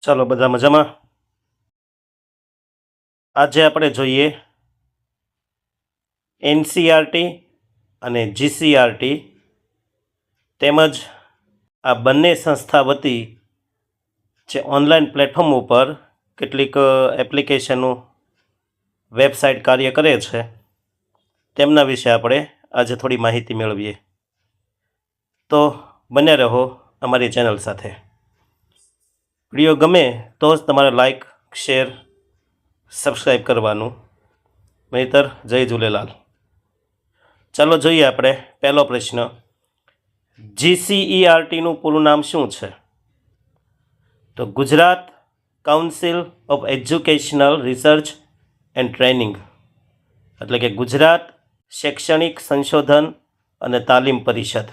ચાલો બધા મજામાં. આજે આપણે જોઈએ એનસીઆરટી અને જીસીઆરટી તેમજ આ બંને સંસ્થા વતી જે ઓનલાઈન પ્લેટફોર્મ ઉપર કેટલીક એપ્લિકેશનો વેબસાઇટ કાર્ય કરે છે તેમના વિશે આપણે આજે થોડી માહિતી મેળવીએ. તો બન્યા રહો અમારી ચેનલ સાથે. વિડીયો ગમે તો જ તમારે લાઈક, શેર, સબસ્ક્રાઈબ કરવાનું, નહીતર જય ઝૂલેલાલ. ચાલો જોઈએ આપણે પહેલો પ્રશ્ન. જીસીઈઆરટીનું પૂરું નામ શું છે? તો Gujarat council of educational research and training, એટલે કે ગુજરાત શૈક્ષણિક સંશોધન અને તાલીમ પરિષદ.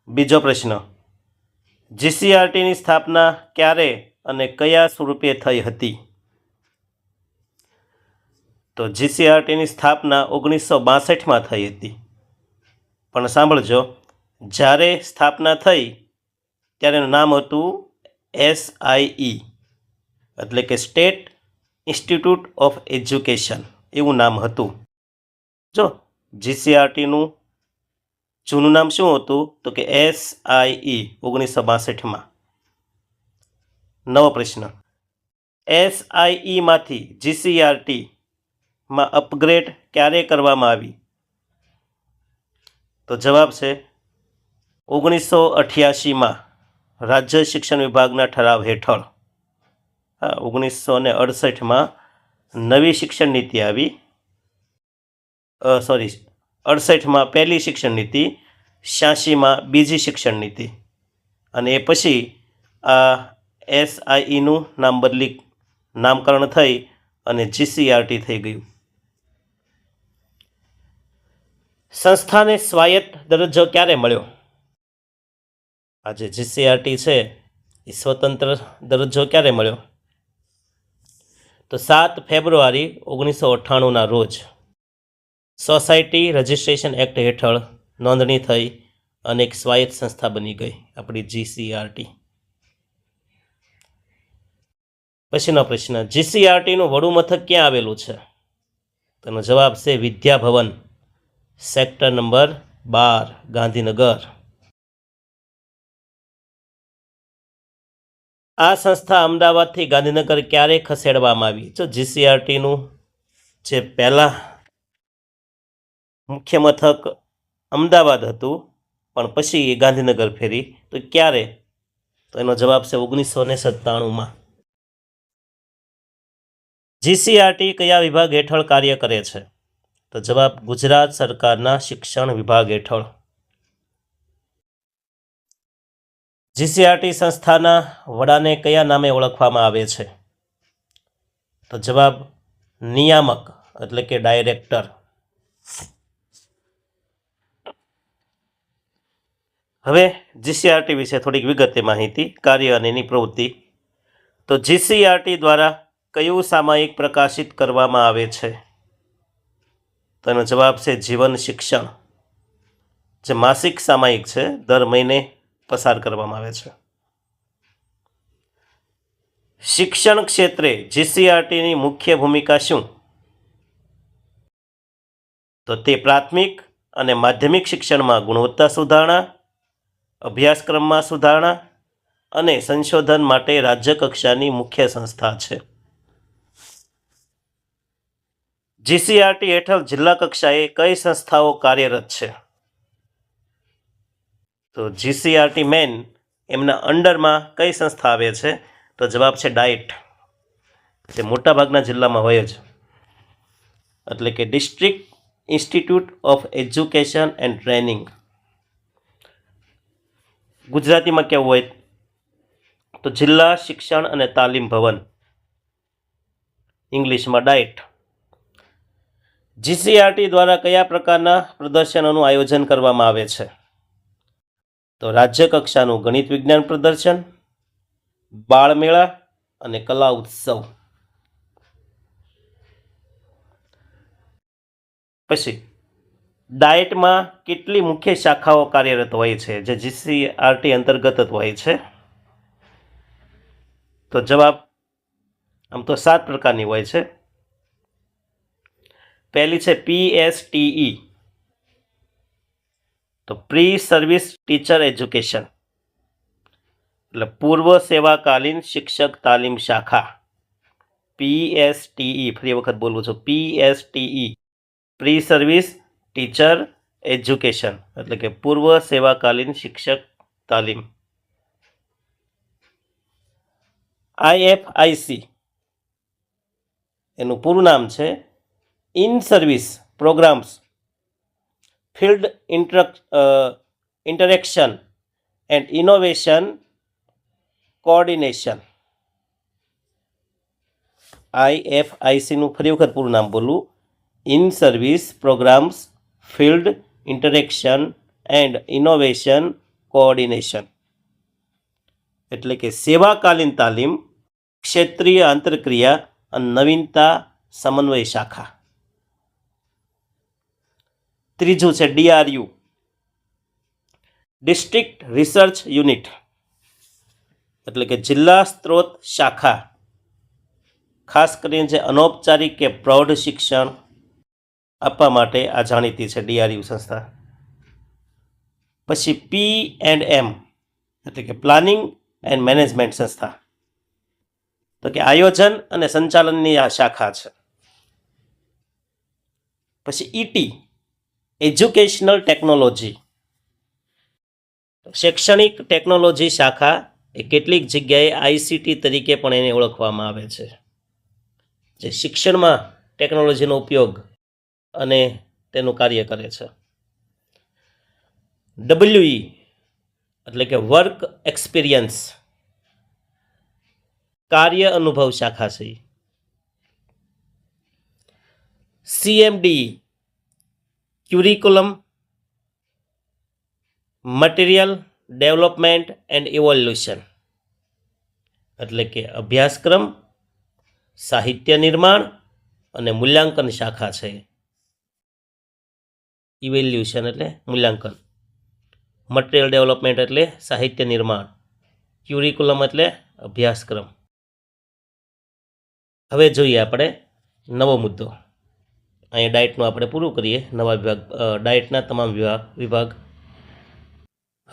બીજો પ્રશ્ન. જીસીઆરટીની સ્થાપના ક્યારે અને કયા સ્વરૂપે થઈ હતી? તો જીસીઆરટીની સ્થાપના 1962માં થઈ હતી. પણ સાંભળજો, જ્યારે સ્થાપના થઈ ત્યારે એનું નામ હતું SIE, એટલે કે સ્ટેટ ઇન્સ્ટિટ્યૂટ ઓફ એજ્યુકેશન, એવું નામ હતું. જો જીસીઆરટીનું જૂનું નામ શું હતું? તો કે SIE 1962માં. નવો પ્રશ્ન. SIEમાંથી જીસીઆરટીમાં અપગ્રેડ ક્યારે કરવામાં આવી? તો જવાબ છે 1988માં રાજ્ય શિક્ષણ વિભાગના ઠરાવ હેઠળ. 1968માં નવી શિક્ષણ નીતિ આવી. 68માં પહેલી શિક્ષણ નીતિ, 86માં બીજી શિક્ષણ નીતિ, અને એ પછી આ SIEનું નામકરણ થઈ અને જીસીઆરટી થઈ ગયું. સંસ્થાને સ્વાયત્ત દરજ્જો ક્યારે મળ્યો? આ જે જીસીઆરટી છે એ સ્વતંત્ર દરજ્જો ક્યારે મળ્યો? તો 7 ફેબ્રુઆરી 1998ના રોજ સોસાયટી રજિસ્ટ્રેશન એક્ટ હેઠળ નોંધણી થઈ અને એક સ્વાયત્ત સંસ્થા બની ગઈ આપણી જીસીઆરટી. પછીનો પ્રશ્ન. જીસીઆરટીનું વડુ મથક ક્યાં આવેલું છે? તેનો જવાબ છે વિદ્યાભવન, સેક્ટર નંબર 12, ગાંધીનગર. આ સંસ્થા અમદાવાદથી ગાંધીનગર ક્યારે ખસેડવામાં આવી? જો જીસીઆરટીનું જે પહેલાં મુખ્ય મથક અમદાવાદ હતું પણ પછી એ ગાંધીનગર ફેરી, તો ક્યારે? તો એનો જવાબ છે 1997માં. જીસીઆરટી કયા વિભાગ હેઠળ કાર્ય કરે છે? તો જવાબ ગુજરાત સરકારના શિક્ષણ વિભાગ હેઠળ. જીસીઆરટી સંસ્થાના વડાને કયા નામે ઓળખવામાં આવે છે? તો જવાબ નિયામક, એટલે કે ડાયરેક્ટર. હવે જીસીઆરટી વિશે થોડીક વિગતે માહિતી, કાર્ય અને એની પ્રવૃત્તિ. તો જીસીઆરટી દ્વારા કયું સામાયિક પ્રકાશિત કરવામાં આવે છે? તો એનો જવાબ છે જીવન શિક્ષણ, જે માસિક સામાયિક છે, દર મહિને પસાર કરવામાં આવે છે. શિક્ષણ ક્ષેત્રે જીસીઆરટીની મુખ્ય ભૂમિકા શું? તો તે પ્રાથમિક અને માધ્યમિક શિક્ષણમાં ગુણવત્તા સુધારણા, અભ્યાસક્રમમાં સુધારણા અને સંશોધન માટે રાજ્ય કક્ષાની મુખ્ય સંસ્થા છે. જીસીઆરટી હેઠળ જિલ્લા કક્ષાએ કઈ સંસ્થાઓ કાર્યરત છે? તો જીસીઆરટી મેન એમના અંડરમાં કઈ સંસ્થા આવે છે? તો જવાબ છે ડાયટ, જે મોટાભાગના જિલ્લામાં હોય જ, એટલે કે district institute of education and training. ગુજરાતીમાં કેવું હોય તો જિલ્લા શિક્ષણ અને તાલીમ ભવન, ઇંગ્લિશમાં ડાયટ. જીસીઆરટી દ્વારા કયા પ્રકારના પ્રદર્શનોનું આયોજન કરવામાં આવે છે? તો રાજ્ય કક્ષાનું ગણિત વિજ્ઞાન પ્રદર્શન, બાળમેળા અને કલા ઉત્સવ. પછી ડાયટમાં કેટલી મુખ્ય શાખાઓ કાર્યરત હોય છે જે જીસીઆરટી અંતર્ગત જ હોય છે? તો જવાબ આમ તો 7 પ્રકારની હોય છે. પહેલી છે PSTE, તો પ્રી સર્વિસ ટીચર એજ્યુકેશન, એટલે પૂર્વ સેવાકાલીન શિક્ષક તાલીમ શાખા. PSTE, ફરી વખત બોલું છું, PSTE, pre service teacher education, એટલે કે પૂર્વ સેવાકાલીન શિક્ષક તાલીમ. IFIC, એનું પૂરું નામ છે in service programs field interaction and innovation coordination. IFICનું ફરી વખત પૂરું નામ બોલું, in service programs field interaction and innovation coordination, એટલે કે સેવાકાલીન તાલીમ, ક્ષેત્રીય આંતરક્રિયા અને નવીનતા સમન્વય શાખા. ત્રીજું છે DRU, ડિસ્ટ્રિક્ટ રિસર્ચ યુનિટ, એટલે કે જિલ્લા સ્ત્રોત શાખા, ખાસ કરીને જે અનૌપચારિક કે પ્રૌઢ શિક્ષણ આપવા માટે આ જાણીતી છે DRU સંસ્થા. પછી P&M, એટલે કે પ્લાનિંગ એન્ડ મેનેજમેન્ટ સંસ્થા, તો કે આયોજન અને સંચાલનની આ શાખા છે. પછી ET, એજ્યુકેશનલ ટેકનોલોજી, શૈક્ષણિક ટેકનોલોજી શાખા, એ કેટલીક જગ્યાએ ICT તરીકે પણ એને ઓળખવામાં આવે છે, જે શિક્ષણમાં ટેકનોલોજીનો ઉપયોગ અને તેનું કાર્ય કરે છે. WE, એટલે કે વર્ક એક્સપિરિયન્સ, કાર્ય અનુભવ શાખા છે. CMDE, curriculum material development and evolution, એટલે કે અભ્યાસક્રમ, સાહિત્ય નિર્માણ અને મૂલ્યાંકન શાખા છે. ઇવેલ્યુશન એટલે મૂલ્યાંકન, મટીરિયલ ડેવલપમેન્ટ એટલે સાહિત્ય નિર્માણ, ક્યુરિક્યુલમ એટલે અભ્યાસક્રમ. હવે જોઈએ આપણે નવો મુદ્દો. અહીંયા ડાયટનું આપણે પૂરું કરીએ, નવા વિભાગ, ડાયટના તમામ વિભાગ.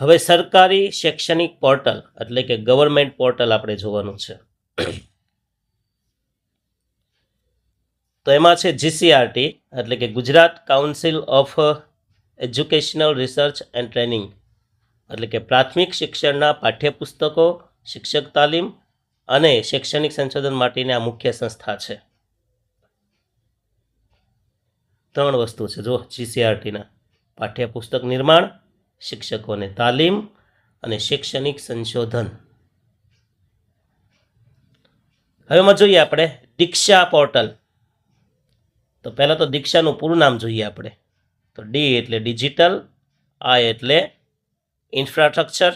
હવે સરકારી શૈક્ષણિક પોર્ટલ, એટલે કે ગવર્મેન્ટ પોર્ટલ આપણે જોવાનું છે. તો એમાં છે GCRT, એટલે કે Gujarat council of educational research and training, એટલે કે પ્રાથમિક શિક્ષણના પાઠ્યપુસ્તકો, શિક્ષક તાલીમ અને શૈક્ષણિક સંશોધન માટેની આ મુખ્ય સંસ્થા છે. 3 વસ્તુ છે જો GCRTના: પાઠ્યપુસ્તક નિર્માણ, શિક્ષકોને તાલીમ અને શૈક્ષણિક સંશોધન. હવે એમાં જોઈએ આપણે દીક્ષા પોર્ટલ. તો પહેલાં તો દીક્ષાનું પૂરું નામ જોઈએ આપણે. તો D એટલે ડિજિટલ, I એટલે ઇન્ફ્રાસ્ટ્રક્ચર,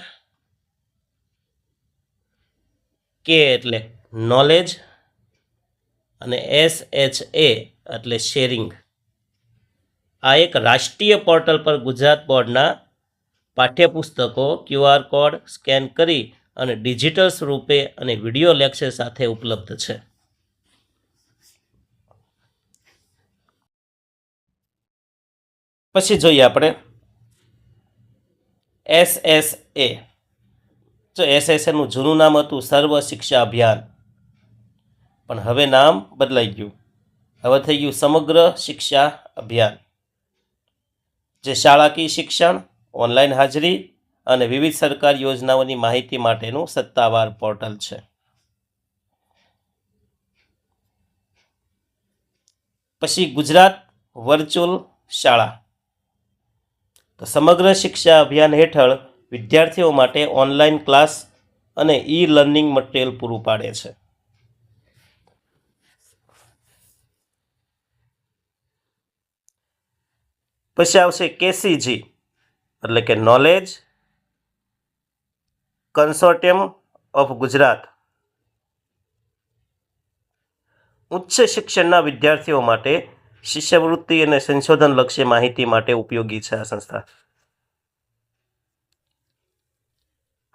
K એટલે નોલેજ અને SHA એટલે શેરિંગ. આ એક રાષ્ટ્રીય પોર્ટલ પર ગુજરાત બોર્ડના પાઠ્યપુસ્તકો QR કોડ સ્કેન કરી અને ડિજિટલ સ્વરૂપે અને વિડીયો લેક્ચર સાથે ઉપલબ્ધ છે. પછી જોઈએ આપણે SSA. જો SSAનું જૂનું નામ હતું સર્વ શિક્ષા અભિયાન, પણ હવે નામ બદલાઈ ગયું, હવે થઈ ગયું સમગ્ર શિક્ષા અભિયાન, જે શાળાકીય શિક્ષણ, ઓનલાઈન હાજરી અને વિવિધ સરકારી યોજનાઓની માહિતી માટેનું સત્તાવાર પોર્ટલ છે. પછી ગુજરાત વર્ચ્યુઅલ શાળા. તો સમગ્ર શિક્ષા અભિયાન હેઠળ વિદ્યાર્થીઓ માટે ઓનલાઈન ક્લાસ અને લર્નિંગ મટીરિયલ પૂરું પાડે છે. પછી આવશે KCG, એટલે કે નોલેજ કન્સોર્ટિયમ ઓફ ગુજરાત. ઉચ્ચ શિક્ષણના વિદ્યાર્થીઓ માટે શિષ્યવૃત્તિ અને સંશોધનલક્ષી માહિતી માટે ઉપયોગી છે આ સંસ્થા.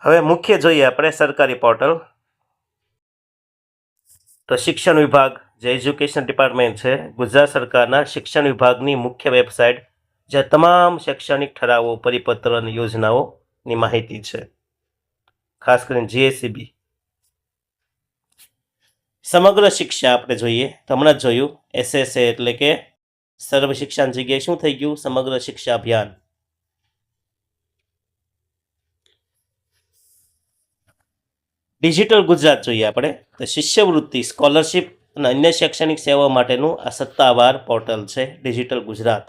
હવે મુખ્ય જોઈએ આપણે સરકારી પોર્ટલ. તો શિક્ષણ વિભાગ જે એજ્યુકેશન ડિપાર્ટમેન્ટ છે, ગુજરાત સરકારના શિક્ષણ વિભાગની મુખ્ય વેબસાઇટ, જ્યાં તમામ શૈક્ષણિક ઠરાવો, પરિપત્ર અને યોજનાઓની માહિતી છે, ખાસ કરીને જીએસસીબી. સમગ્ર શિક્ષા આપણે જોઈએ તો હમણાં જ જોયું, SSA એટલે કે સર્વ શિક્ષાની જગ્યાએ શું થઈ ગયું? સમગ્ર શિક્ષા અભિયાન. ડિજિટલ ગુજરાત જોઈએ આપણે તો શિષ્યવૃત્તિ, સ્કોલરશિપ અને અન્ય શૈક્ષણિક સેવાઓ માટેનું આ સત્તાવાર પોર્ટલ છે ડિજિટલ ગુજરાત.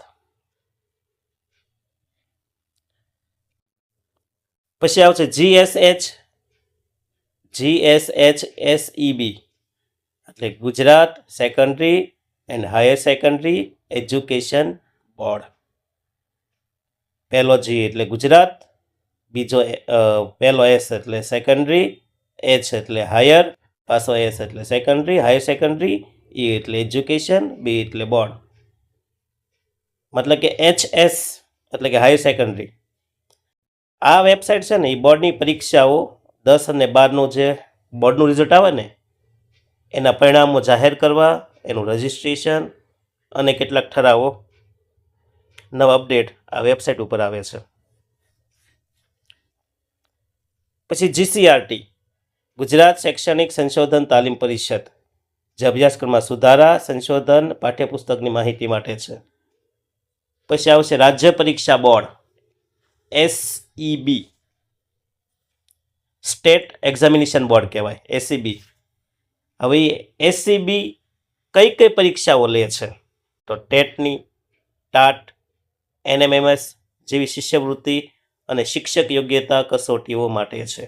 પછી આવશે GSHSEB એટલે Gujarat secondary and higher secondary education board. પહેલો G એટલે ગુજરાત, બીજો પહેલો S એટલે સેકન્ડરી, H એટલે હાયર, પાછો S એટલે સેકન્ડરી, હાયર સેકન્ડરી, E એટલે એજ્યુકેશન, B એટલે બોર્ડ. મતલબ કે HS એટલે કે હાયર સેકન્ડરી. આ વેબસાઇટ છે ને એ બોર્ડની પરીક્ષાઓ 10 અને 12નું જે બોર્ડનું રિઝલ્ટ આવે ને એના પરિણામો જાહેર કરવા, એનું રજિસ્ટ્રેશન અને કેટલાક ઠરાવો નવા અપડેટ આ વેબસાઇટ ઉપર આવે છે. પછી GCRT ગુજરાત શૈક્ષણિક સંશોધન તાલીમ પરિષદ, જે અભ્યાસક્રમમાં સુધારા, સંશોધન, પાઠ્યપુસ્તકની માહિતી માટે છે. પછી આવશે રાજ્ય પરીક્ષા board SEB, state examination board કહેવાય, SEB. હવે SEB કઈ કઈ પરીક્ષાઓ લે છે? તો ટેટની, ટાટ, NMMS જેવી શિષ્યવૃત્તિ અને શિક્ષક યોગ્યતા કસોટીઓ માટે છે.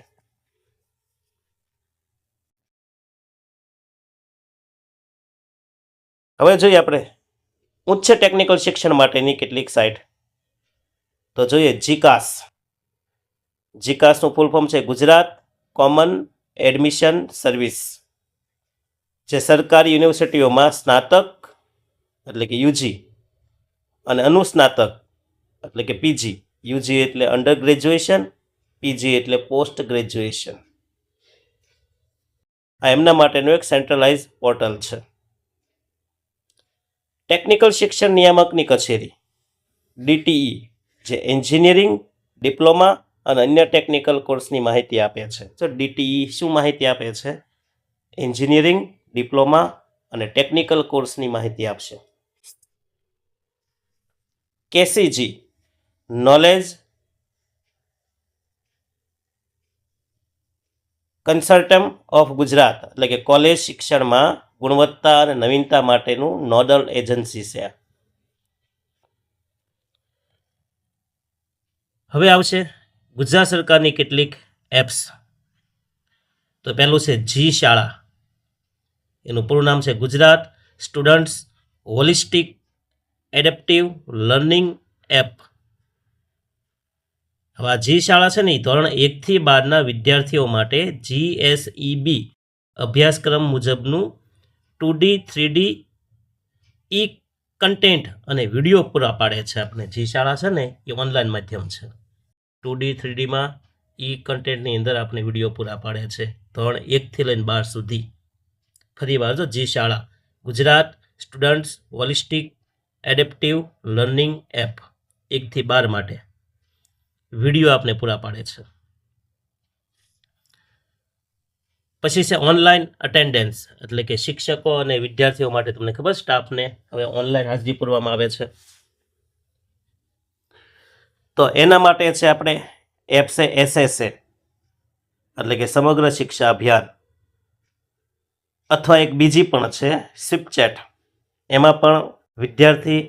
હવે જોઈએ આપણે ઉચ્ચ ટેકનિકલ શિક્ષણ માટેની કેટલીક સાઇટ. તો જોઈએ જીકાસનું ફૂલ ફોર્મ છે ગુજરાત કોમન એડમિશન સર્વિસ, જે સરકારી યુનિવર્સિટીઓમાં સ્નાતક એટલે કે UG અને અનુસ્નાતક એટલે કે PG, UG એટલે અંડર ગ્રેજ્યુએશન, PG એટલે પોસ્ટ ગ્રેજ્યુએશન, આ એમના માટેનું એક સેન્ટ્રલાઇઝ પોર્ટલ છે. ટેકનિકલ શિક્ષણ નિયામકની કચેરી DTE, જે એન્જિનિયરિંગ, ડિપ્લોમા અને અન્ય ટેકનિકલ કોર્સની માહિતી આપે છે. તો DTE શું માહિતી આપે છે? એન્જિનિયરિંગ, ડિપ્લોમા અને ટેકનિકલ કોર્સની માહિતી આપશે. KCG નોલેજ કન્સર્ટમ ઓફ ગુજરાત એટલે કે કોલેજ શિક્ષણમાં ગુણવત્તા અને નવીનતા માટેનું નોડલ એજન્સી છે. હવે આવશે ગુજરાત સરકારની કેટલીક એપ્સ. તો પહેલું છે જી શાળા, એનું પૂરું નામ છે Gujarat students holistic adaptive learning app. હવે આ જી શાળા છે ને એ ધોરણ 1 થી 12ના વિદ્યાર્થીઓ માટે GSEB અભ્યાસક્રમ મુજબનું 2D 3D ઈ કન્ટેન્ટ અને વિડીયો પૂરા પાડે છે. આપણે જી શાળા છે ને એ ઓનલાઈન માધ્યમ છે. 2D 3Dમાં ઈ કન્ટેન્ટની અંદર આપણે વિડીયો પૂરા પાડે છે ધોરણ 1 થી લઈને 12 સુધી. ફરી વાર જો જી શાળા Gujarat students holistic adaptive learning app 1 થી 12 માટે વિડીયો આપને પૂરા પાડે છે. પછી છે ઓનલાઈન અટેન્ડન્સ એટલે કે શિક્ષકો અને વિદ્યાર્થીઓ માટે તમને ખબર સ્ટાફને હવે ઓનલાઈન હાજરી પૂરવામાં આવે છે. તો એના માટે છે આપણે એપ છે SSA એટલે કે સમગ્ર શિક્ષા અભિયાન, અથવા એક બીજી પણ છે સ્વિપચેટ, એમાં પણ વિદ્યાર્થી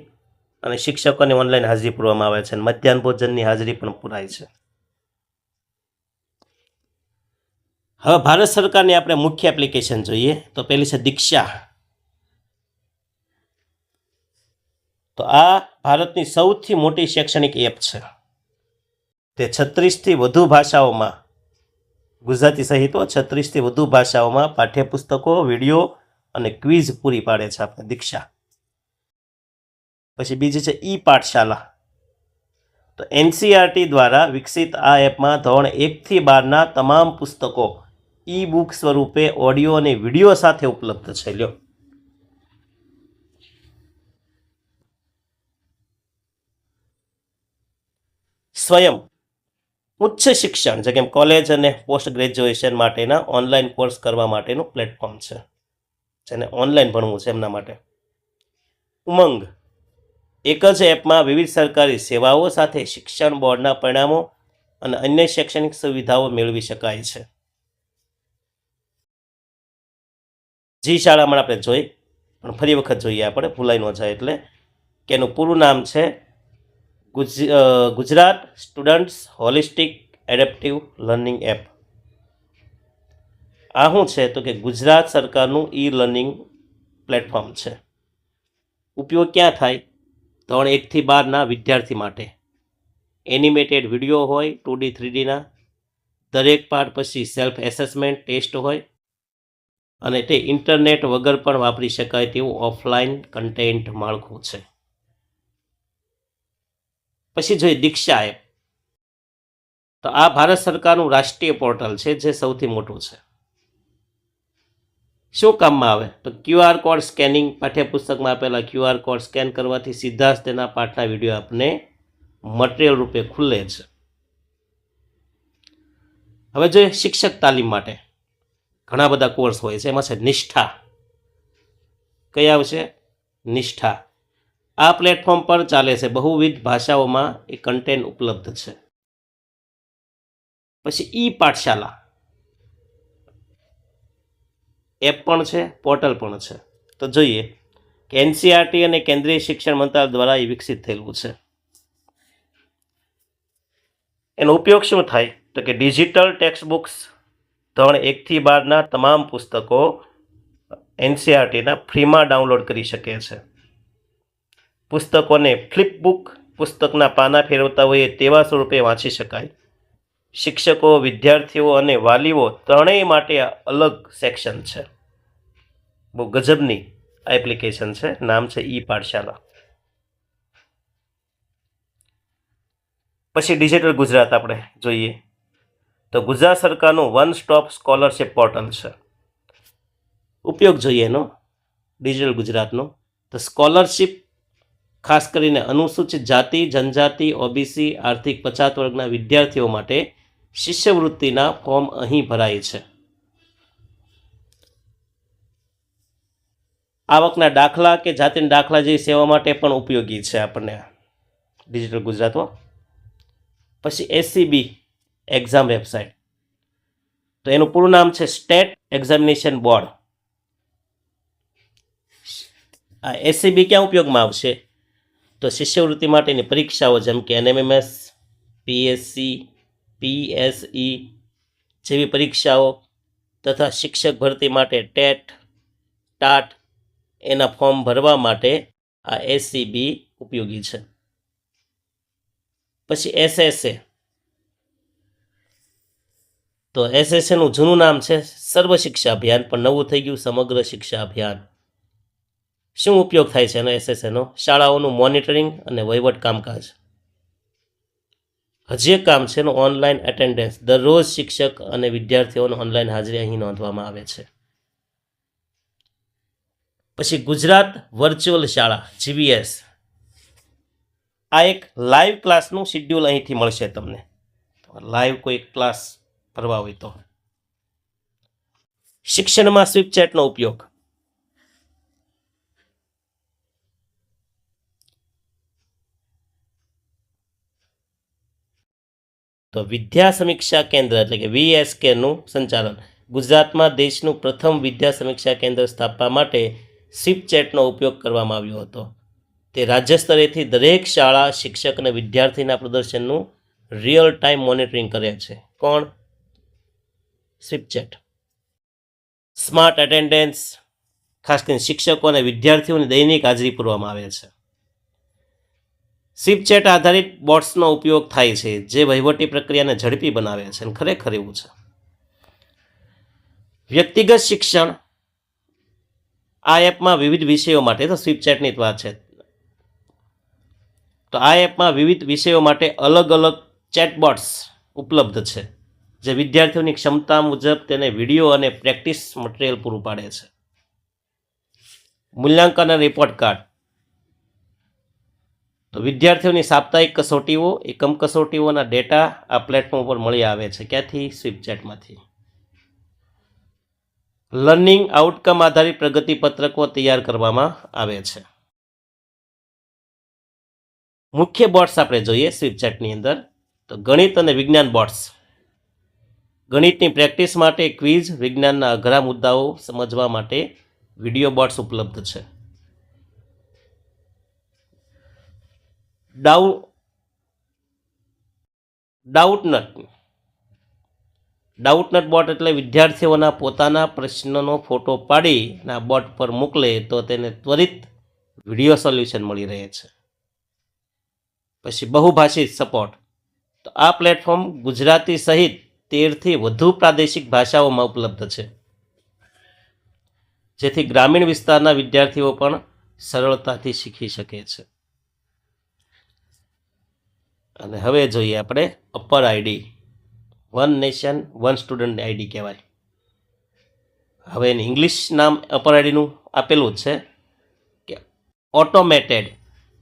અને શિક્ષકોને ઓનલાઈન હાજરી પૂરવામાં આવે છે અને મધ્યાહન ભોજનની હાજરી પણ પૂરાય છે. હવે ભારત સરકારની આપણે મુખ્ય એપ્લિકેશન જોઈએ તો પહેલી છે દીક્ષા. તો આ ભારતની સૌથી મોટી શૈક્ષણિક એપ છે. તે 36થી વધુ ભાષાઓમાં, ગુજરાતી સહિત 36થી વધુ ભાષાઓમાં પાઠ્યપુસ્તકો, વિડીયો અને ક્વિઝ પૂરી પાડે છે આપણે દીક્ષા. પછી બીજી છે ઈ પાઠશાલા. તો NCERT દ્વારા વિકસિત આ એપમાં ધોરણ 1 થી 12ના તમામ પુસ્તકો ઈ બુક સ્વરૂપે ઓડિયો અને વિડીયો સાથે ઉપલબ્ધ છે. લ્યો, સ્વયં ઉચ્ચ શિક્ષણ જે કે કોલેજ અને પોસ્ટ ગ્રેજ્યુએશન માટેના ઓનલાઈન કોર્સ કરવા માટેનું પ્લેટફોર્મ છે, જેને ઓનલાઈન ભણવું છે એમના માટે. ઉમંગ એક જ એપમાં વિવિધ સરકારી સેવાઓ સાથે શિક્ષણ બોર્ડના પરિણામો અને અન્ય શૈક્ષણિક સુવિધાઓ મેળવી શકાય છે. જી શાળામાં આપણે જોઈ, પણ ફરી વખત જોઈએ આપણે, ભૂલાઈ ન જાય એટલે, કે એનું પૂરું નામ છે Gujarat students holistic adaptive learning app. આ શું છે તો કે ગુજરાત સરકારનું ઈ લર્નિંગ પ્લેટફોર્મ છે. ઉપયોગ ક્યાં થાય? ધોરણ 1 થી 12ના વિદ્યાર્થી માટે. એનિમેટેડ વિડીયો હોય 2D 3Dના, દરેક પાઠ પછી સેલ્ફ એસેસમેન્ટ ટેસ્ટ હોય, અને તે ઇન્ટરનેટ વગર પણ વાપરી શકાય તેવું ઓફલાઈન કન્ટેન્ટ માળખું છે. પછી જોઈએ દીક્ષા એપ. તો આ ભારત સરકારનું રાષ્ટ્રીય પોર્ટલ છે જે સૌથી મોટું છે. શું કામમાં આવે? તો QR કોડ સ્કેનિંગ. પાઠ્યપુસ્તકમાં આપેલા QR કોડ સ્કેન કરવાથી સીધા જ તેના પાઠના વિડીયો આપને મટીરિયલ રૂપે ખુલે છે. હવે જોઈએ શિક્ષક તાલીમ માટે ઘણા બધા કોર્સ હોય છે. એમાં છે નિષ્ઠા. કઈ આવશે? નિષ્ઠા. આ પ્લેટફોર્મ પર ચાલે છે. બહુવિધ ભાષાઓમાં એ કન્ટેન્ટ ઉપલબ્ધ છે. પછી ઈ પાઠશાલા એપ પણ છે, પોર્ટલ પણ છે. તો જોઈએ કે NCERT અને કેન્દ્રીય શિક્ષણ મંત્રાલય દ્વારા એ વિકસિત થયેલું છે. એનો ઉપયોગ શું થાય? તો કે ડિજિટલ ટેક્સ્ટ બુક્સ ધોરણ 1 થી 12ના તમામ પુસ્તકો NCERTના ફ્રીમાં ડાઉનલોડ કરી શકે છે. પુસ્તકોને ફ્લિપ બુક, પુસ્તકના પાના ફેરવતા હોય તેવા સ્વરૂપે વાંચી શકાય. શિક્ષકો, વિદ્યાર્થીઓ અને વાલીઓ ત્રણેય માટે અલગ સેક્શન છે. બહુ ગજબની એપ્લિકેશન છે. નામ છે ઈ પાઠશાલા. પછી ડિજિટલ ગુજરાત આપણે જોઈએ તો ગુજરાત સરકારનું વન સ્ટોપ સ્કોલરશિપ પોર્ટલ છે. ઉપયોગ જોઈએ એનો ડિજિટલ ગુજરાતનો. તો સ્કોલરશિપ ખાસ કરીને અનુસૂચિત જાતિ, જનજાતિ, OBC, આર્થિક પછાત વર્ગના વિદ્યાર્થીઓ માટે શિષ્યવૃત્તિના ફોર્મ અહીં ભરાય છે. આવકના દાખલા કે જાતિના દાખલા જેવી સેવા માટે પણ ઉપયોગી છે આપણને ડિજિટલ ગુજરાતમાં. પછી SCB એક્ઝામ વેબસાઇટ. તો એનું પૂરું નામ છે સ્ટેટ એક્ઝામિનેશન બોર્ડ. આ SCB ક્યાં ઉપયોગમાં આવશે? તો શિષ્યવૃત્તિ માટેની પરીક્ષાઓ જેમ કે NMMS, PSC, PSE જેવી પરીક્ષાઓ તથા શિક્ષક ભરતી માટે ટેટ, ટાટ એના ફોર્મ ભરવા માટે આ SCB ઉપયોગી છે. પછી SSA. તો SSAનું જૂનું નામ છે સર્વ શિક્ષા અભિયાન, પણ નવું થઈ ગયું સમગ્ર શિક્ષા અભિયાન. શું ઉપયોગ થાય છે એનો SSAનો? શાળાઓનું મોનિટરિંગ અને વહીવટ કામકાજ. હજી એક કામ છે એનું ઓનલાઈન એટેન્ડન્સ. દરરોજ શિક્ષક અને વિદ્યાર્થીઓનો ઓનલાઈન હાજરી અહીં નોંધવામાં આવે છે. પછી ગુજરાત વર્ચ્યુઅલ શાળા GVS. આ એક લાઈવ ક્લાસનું શિડ્યુલ અહીંથી મળશે તમને. લાઈવ કોઈ ક્લાસ ભરવા હોય તો. શિક્ષણમાં સ્વીપ ચેટનો ઉપયોગ. તો વિદ્યા સમીક્ષા કેન્દ્ર એટલે કે VSKનું સંચાલન. ગુજરાતમાં દેશનું પ્રથમ વિદ્યા સમીક્ષા કેન્દ્ર સ્થાપવા માટે સ્વીપ ચેટનો ઉપયોગ કરવામાં આવ્યો હતો. તે રાજ્ય સ્તરેથી દરેક શાળા, શિક્ષક અને વિદ્યાર્થીના પ્રદર્શનનું રિયલ ટાઈમ મોનિટરિંગ કરે છે. કોણ? Swift Chat. Smart attendance. ખાસ કરીને શિક્ષકો અને વિદ્યાર્થીઓની દૈનિક હાજરી પૂરવામાં આવે છે. સ્વીપ ચેટ આધારિત બોટ્સનો ઉપયોગ થાય છે જે વહીવટી પ્રક્રિયાને ઝડપી બનાવે છે. અને ખરેખર એવું છે. વ્યક્તિગત શિક્ષણ. આ એપમાં વિવિધ વિષયો માટે, તો સ્વીપ ચેટની જ વાત છે, તો આ એપમાં વિવિધ વિષયો માટે અલગ અલગ ચેટબોટ્સ ઉપલબ્ધ છે. જે વિદ્યાર્થીઓની ક્ષમતા મુજબ તેને વિડીયો અને પ્રેક્ટિસ મટીરિયલ પૂરું પાડે છે. મૂલ્યાંકન અને રિપોર્ટ કાર્ડ. તો વિદ્યાર્થીઓની સાપ્તાહિક કસોટીઓ, એકમ કસોટીઓના ડેટા આ પ્લેટફોર્મ પર મળી આવે છે. ક્યાંથી? સ્વીપચેટમાંથી. લર્નિંગ આઉટકમ આધારિત પ્રગતિ પત્રકો તૈયાર કરવામાં આવે છે. મુખ્ય બોર્ડ્સ આપણે જોઈએ સ્વીપચેટની અંદર, તો ગણિત અને વિજ્ઞાન બોર્ડ્સ. ગણિતની પ્રેક્ટિસ માટે ક્વિઝ, વિજ્ઞાનના અઘરા મુદ્દાઓ સમજવા માટે વિડીયો બોર્ડ્સ ઉપલબ્ધ છે. ડાઉટનટ બોર્ડ એટલે વિદ્યાર્થીઓના પોતાના પ્રશ્નનો ફોટો પાડીને બોર્ડ પર મોકલે તો તેને ત્વરિત વિડીયો સોલ્યુશન મળી રહે છે. પછી બહુભાષિક સપોર્ટ. તો આ પ્લેટફોર્મ ગુજરાતી સહિત 13થી વધુ પ્રાદેશિક ભાષાઓમાં ઉપલબ્ધ છે, જેથી ગ્રામીણ વિસ્તારના વિદ્યાર્થીઓ પણ સરળતાથી શીખી શકે છે. અને હવે જોઈએ આપણે upper ID. One nation one student ID કહેવાય. હવે એનું ઇંગ્લિશ નામ અપર આઈડીનું આપેલું છે કે automated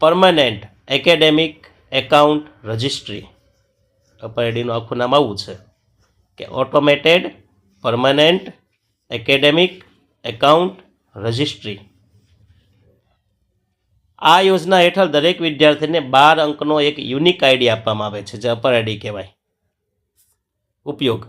permanent academic account registry. APAAR આઈડીનું આખું નામ આવું છે કે automated permanent academic account registry. આ યોજના હેઠળ દરેક વિદ્યાર્થીને 12 અંકનો એક યુનિક આઈડી આપવામાં આવે છે, જે અપર આઈડી કહેવાય. ઉપયોગ.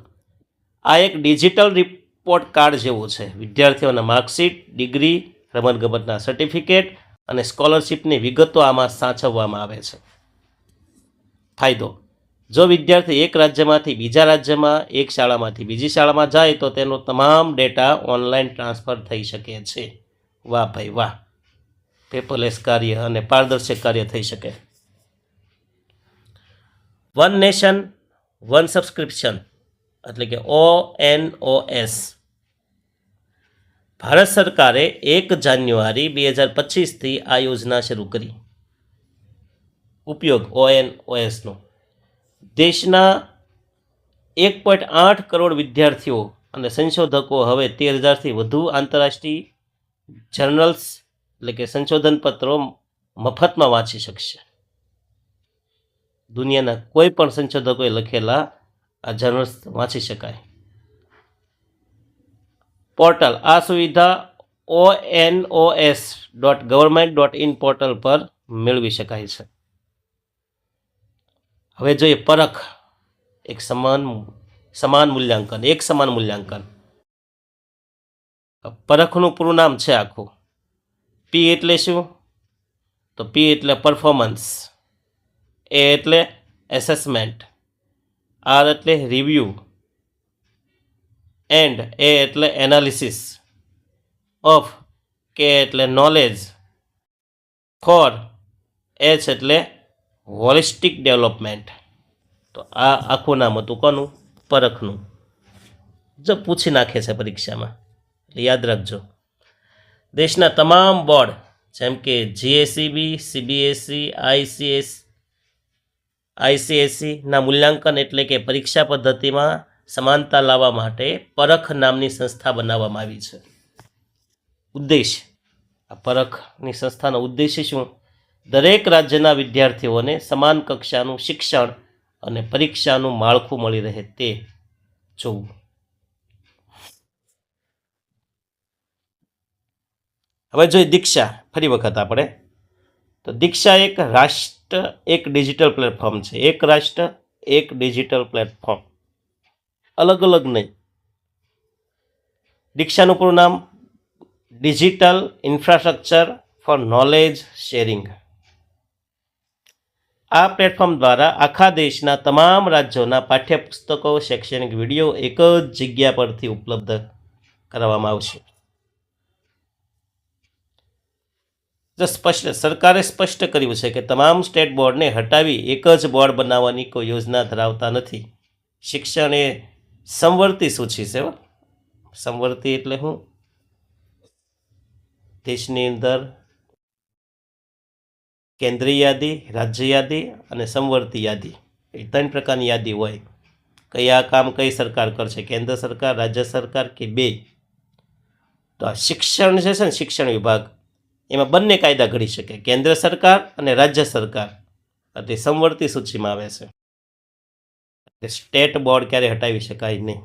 આ એક ડિજિટલ રિપોર્ટ કાર્ડ જેવું છે. વિદ્યાર્થીઓના માર્કશીટ, ડિગ્રી, રમતગમતના સર્ટિફિકેટ અને સ્કોલરશિપની વિગતો આમાં સાચવવામાં આવે છે. ફાયદો. જો વિદ્યાર્થી એક રાજ્યમાંથી બીજા રાજ્યમાં, એક શાળામાંથી બીજી શાળામાં જાય તો તેનો તમામ ડેટા ઓનલાઈન ટ્રાન્સફર થઈ શકે છે. વાહ ભાઈ વાહ! પેપરલેસ કાર્ય અને પારદર્શક કાર્ય થઈ શકે. વન નેશન વન સબસ્ક્રિપ્શન એટલે કે ONOS. ભારત સરકારે 1 જાન્યુઆરી 2025થી આ યોજના શરૂ કરી. ઉપયોગ ONOSનો. દેશના 1.8 કરોડ વિદ્યાર્થીઓ અને સંશોધકો હવે 13,000થી વધુ આંતરરાષ્ટ્રીય જર્નલ્સ એટલે કે સંશોધન પત્રો મફતમાં વાંચી શકશે. દુનિયાના કોઈ પણ સંશોધકોએ લખેલા આ જર્નલ્સ વાંચી શકાય. પોર્ટલ. આ સુવિધા onos.government.in પોર્ટલ પર મેળવી શકાય છે. હવે જોઈએ પરખ. એક સમાન મૂલ્યાંકન. પરખનું પૂરું નામ છે આખું. P એટલે શું? તો P એટલે પરફોર્મન્સ, A એટલે એસેસમેન્ટ, R એટલે રિવ્યૂ, એન્ડ A એટલે એનાલિસિસ, ઓફ K એટલે નોલેજ, ફોર H એટલે હોલિસ્ટિક ડેવલપમેન્ટ. તો આ આખું નામ હતું કોનું? પરખનું. જો પૂછી નાખે છે પરીક્ષામાં, એટલે યાદ રાખજો. દેશના તમામ બોર્ડ જેમ કે GSEB, CBSE, ICSEના મૂલ્યાંકન એટલે કે પરીક્ષા પદ્ધતિમાં સમાનતા લાવવા માટે પરખ નામની સંસ્થા બનાવવામાં આવી છે. ઉદ્દેશ. આ પરખની સંસ્થાનો ઉદ્દેશ્ય શું? દરેક રાજ્યના વિદ્યાર્થીઓને સમાન કક્ષાનું શિક્ષણ અને પરીક્ષાનું માળખું મળી રહે તે જોવું. હવે જોઈએ દીક્ષા. ફરી વખત આપણે તો દીક્ષા એક રાષ્ટ્ર એક ડિજિટલ પ્લેટફોર્મ છે. એક રાષ્ટ્ર એક ડિજિટલ પ્લેટફોર્મ, અલગ અલગ નહીં. દીક્ષાનું પૂરું નામ digital infrastructure four knowledge sharing. આ પ્લેટફોર્મ દ્વારા આખા દેશના તમામ રાજ્યોના પાઠ્યપુસ્તકો, શૈક્ષણિક વિડીયો એક જ જગ્યા પરથી ઉપલબ્ધ કરાવવામાં આવશે. સરકારે સ્પષ્ટ કર્યું છે કે તમામ સ્ટેટ બોર્ડને હટાવી એક જ બોર્ડ બનાવવાની કોઈ યોજના ધરાવતા નથી. શિક્ષણ એ સમવર્તી સૂચિ છે. સમવર્તી એટલે શું? દેશની અંદર કેન્દ્રીય યાદી, રાજ્ય યાદી અને સમવર્તી યાદી, એ 3 પ્રકારની યાદી હોય. કયા કામ કઈ સરકાર કરશે, કેન્દ્ર સરકાર, રાજ્ય સરકાર કે બે? તો આ શિક્ષણ જે છે ને, શિક્ષણ વિભાગ, એમાં બંને કાયદા ઘડી શકે, કેન્દ્ર સરકાર અને રાજ્ય સરકાર. તે સમવર્તી સૂચિમાં આવે છે. સ્ટેટ બોર્ડ ક્યારે હટાવી શકાય નહીં.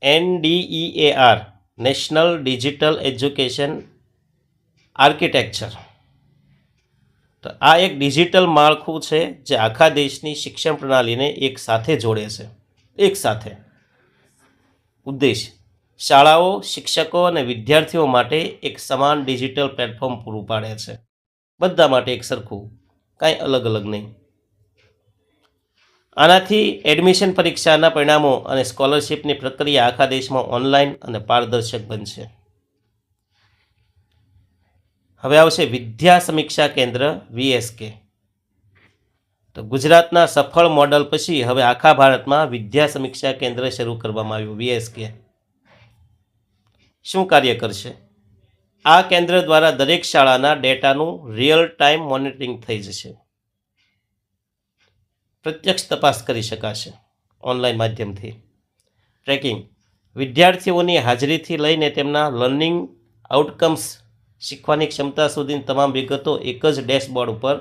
NDEAR national digital education architecture. તો આ એક ડિજિટલ માળખું છે જે આખા દેશની શિક્ષણ પ્રણાલીને એક સાથે જોડે છે. એક સાથે. ઉદ્દેશ શાળાઓ, શિક્ષકો અને વિદ્યાર્થીઓ માટે એક સમાન ડિજિટલ પ્લેટફોર્મ પૂરું પાડે છે. બધા માટે એક સરખું, કાંઈ અલગ અલગ નહીં. આનાથી એડમિશન પરીક્ષાના પરિણામો અને સ્કોલરશિપની પ્રક્રિયા આખા દેશમાં ઓનલાઈન અને પારદર્શક બનશે. હવે આવશે વિદ્યા સમીક્ષા કેન્દ્ર VSK. તો ગુજરાતના સફળ મોડલ પછી હવે આખા ભારતમાં વિદ્યા સમીક્ષા કેન્દ્ર શરૂ કરવામાં આવ્યું, VSK. શું કાર્ય કરશે? આ કેન્દ્ર દ્વારા દરેક શાળાના ડેટાનું રિયલ ટાઈમ મોનિટરિંગ થઈ જશે. પ્રત્યક્ષ તપાસ કરી શકાશે ઓનલાઈન માધ્યમથી. ટ્રેકિંગ વિદ્યાર્થીઓની હાજરીથી લઈને તેમના લર્નિંગ આઉટકમ્સ, શીખવાની ક્ષમતા સુધીની તમામ વિગતો એક જ ડેશબોર્ડ ઉપર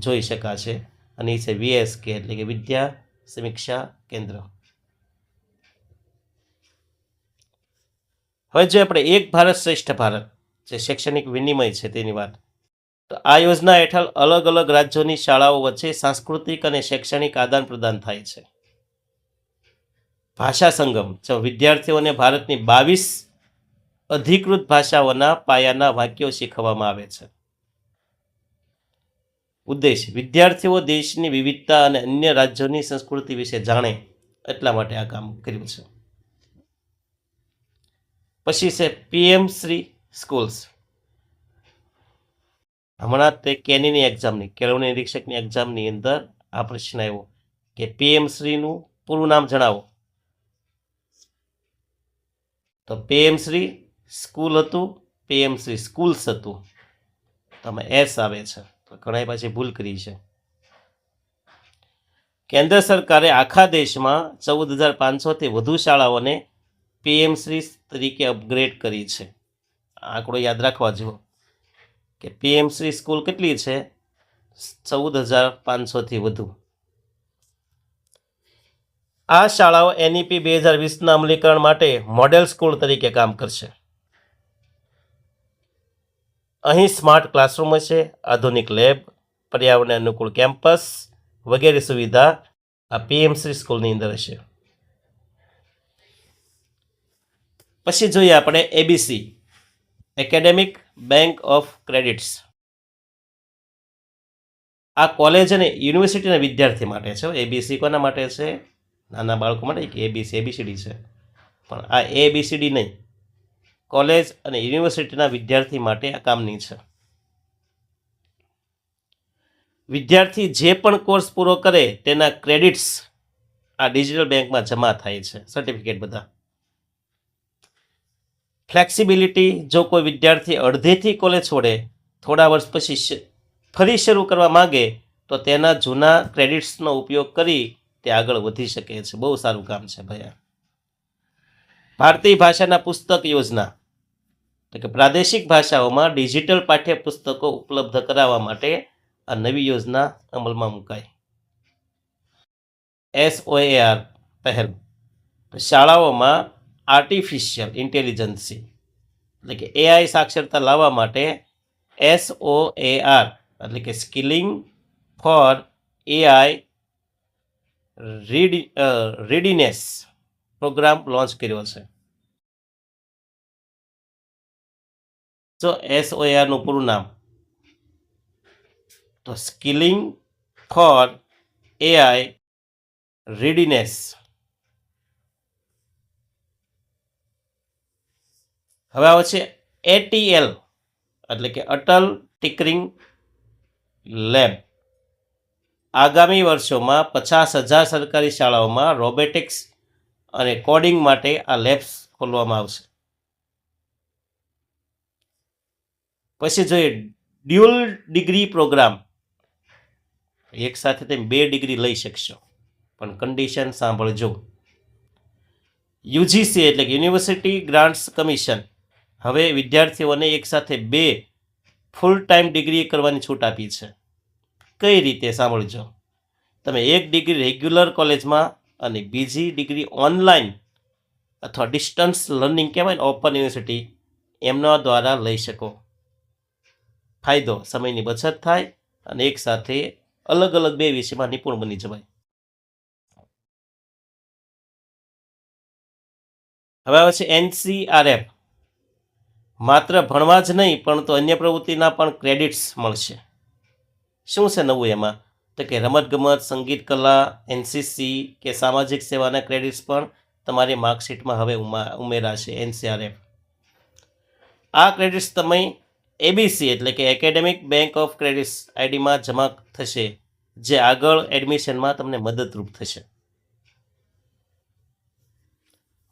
જોઈ શકાશે. અને એ છે VSK એટલે કે વિદ્યા સમીક્ષા કેન્દ્ર. હવે જો આપણે એક ભારત શ્રેષ્ઠ ભારત, જે શૈક્ષણિક વિનિમય છે તેની વાત, તો આ યોજના હેઠળ અલગ અલગ રાજ્યોની શાળાઓ વચ્ચે સાંસ્કૃતિક અને શૈક્ષણિક આદાન પ્રદાન થાય છે. ભાષા સંગમ, જો વિદ્યાર્થીઓને ભારતની 22 અધિકૃત ભાષાઓના પાયાના વાક્યો શીખવવામાં આવે છે. ઉદ્દેશ વિદ્યાર્થીઓ દેશની વિવિધતા અને અન્ય રાજ્યોની સંસ્કૃતિ વિશે જાણે, એટલા માટે આ કામ કર્યું છે. પછી છે PM શ્રી સ્કૂલ્સ. હમણાં તે કેનીની એક્ઝામની, કેળવણી નિરીક્ષકની એક્ઝામની અંદર આ પ્રશ્ન આવ્યો કે PM શ્રીનું પૂરું નામ જણાવો. તો PM શ્રી સ્કૂલ હતું, PM શ્રી સ્કૂલ્સ હતું. તમે S આવે છે, તો ઘણા પાછી ભૂલ કરી છે. કેન્દ્ર સરકારે આખા દેશમાં 14,500થી વધુ શાળાઓને PM શ્રી તરીકે અપગ્રેડ કરી છે. આંકડો યાદ રાખવા જેવો કે PM શ્રી સ્કૂલ કેટલી છે? 14,500થી વધુ. આ શાળાઓ NEP 2020ના અમલીકરણ માટે મોડેલ સ્કૂલ તરીકે કામ કરશે. અહીં સ્માર્ટ ક્લાસરૂમ હશે, આધુનિક લેબ, પર્યાવરણને અનુકૂળ કેમ્પસ વગેરે સુવિધા આ PM શ્રી સ્કૂલની અંદર હશે. પછી જોઈએ આપણે ABC academic bank of credits. આ કોલેજ અને યુનિવર્સિટીના વિદ્યાર્થી માટે છે. ABC કોના માટે છે? નાના બાળકો માટે કે ABCD છે, પણ આ ABCD નહીં, કોલેજ અને યુનિવર્સિટીના વિદ્યાર્થી માટે આ કામની છે. વિદ્યાર્થી જે પણ કોર્સ પૂરો કરે તેના ક્રેડિટ્સ આ ડિજિટલ બેંકમાં જમા થાય છે, સર્ટિફિકેટ બધા. ફ્લેક્સિબિલિટી, જો કોઈ વિદ્યાર્થી અડધેથી કોલેજ છોડે, થોડા વર્ષ પછી ફરી શરૂ કરવા માંગે તો તેના જૂના ક્રેડિટ્સનો ઉપયોગ કરી તે આગળ વધી શકે છે. બહુ સારું કામ છે ભાઈ. ભારતીય ભાષાના પુસ્તક યોજના, એટલે કે પ્રાદેશિક ભાષાઓમાં ડિજિટલ પાઠ્યપુસ્તકો ઉપલબ્ધ કરાવવા માટે આ નવી યોજના અમલમાં મુકાઈ. SOAR પહેલ, શાળાઓમાં આર્ટિફિશિયલ ઇન્ટેલિજન્સી એટલે કે AI સાક્ષરતા લાવવા માટે SOAR એટલે કે skilling for AI readiness programme launch કર્યો છે. જો SOARનું પૂરું નામ તો સ્કિલિંગ ફોર AI રેડીનેસ. હવે આવે છે ATL એટલે કે અટલ ટિકરિંગ લેબ. આગામી વર્ષોમાં 50,000 સરકારી શાળાઓમાં રોબોટિક્સ અને કોડિંગ માટે આ લેબ્સ ખોલવામાં આવશે. પછી જોઈએ ડ્યુઅલ ડિગ્રી પ્રોગ્રામ. એકસાથે તમે 2 ડિગ્રી લઈ શકશો, પણ કન્ડિશન સાંભળજો. યુજીસી એટલે કે યુનિવર્સિટી ગ્રાન્ટ્સ કમિશન હવે વિદ્યાર્થીઓને એકસાથે 2 ફૂલ ટાઈમ ડિગ્રી કરવાની છૂટ આપી છે. કઈ રીતે સાંભળજો. તમે 1 ડિગ્રી રેગ્યુલર કોલેજમાં અને બીજી ડિગ્રી ઓનલાઈન અથવા ડિસ્ટન્સ લર્નિંગ કહેવાય ને, ઓપન યુનિવર્સિટી એમના દ્વારા લઈ શકો. ફાયદો સમયની બચત થાય અને એકસાથે અલગ અલગ 2 વિષયમાં નિપુણ બની જવાય. હવે આવે છે NCRF. માત્ર ભણવા જ નહીં પરંતુ અન્ય પ્રવૃત્તિના પણ ક્રેડિટ્સ મળશે. શું છે નવું એમાં? તો કે રમતગમત, સંગીત, કલા, NCC કે સામાજિક સેવાના ક્રેડિટ્સ પણ તમારી માર્કશીટમાં હવે ઉમેરાશે. NCRF આ ક્રેડિટ્સ તમે ABC એટલે કે એકેડેમિક બેંક ઓફ ક્રેડિટ્સ આઈડીમાં જમા થશે, જે આગળ એડમિશનમાં તમને મદદરૂપ થશે.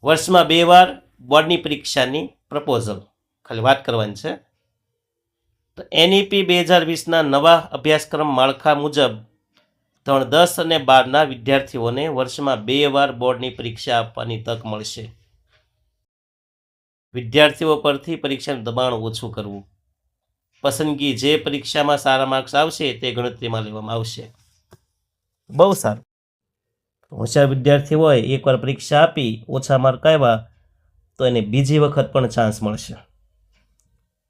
વર્ષમાં 2 વાર બોર્ડની પરીક્ષાની પ્રપોઝલ ખાલી વાત કરવાની છે. તો NEP 2020ના નવા અભ્યાસક્રમ માળખા મુજબ ધોરણ 10 અને 12ના વિદ્યાર્થીઓને વર્ષમાં 2 વાર બોર્ડની પરીક્ષા આપવાની તક મળશે. વિદ્યાર્થીઓ પરથી પરીક્ષાનું દબાણ ઓછું કરવું. પસંદગી જે પરીક્ષામાં સારા માર્ક્સ આવશે તે ગણતરીમાં લેવામાં આવશે. બહુ સારું. હોશિયાર વિદ્યાર્થી હોય, એકવાર પરીક્ષા આપી ઓછા માર્ક આવ્યા તો એને બીજી વખત પણ ચાન્સ મળશે.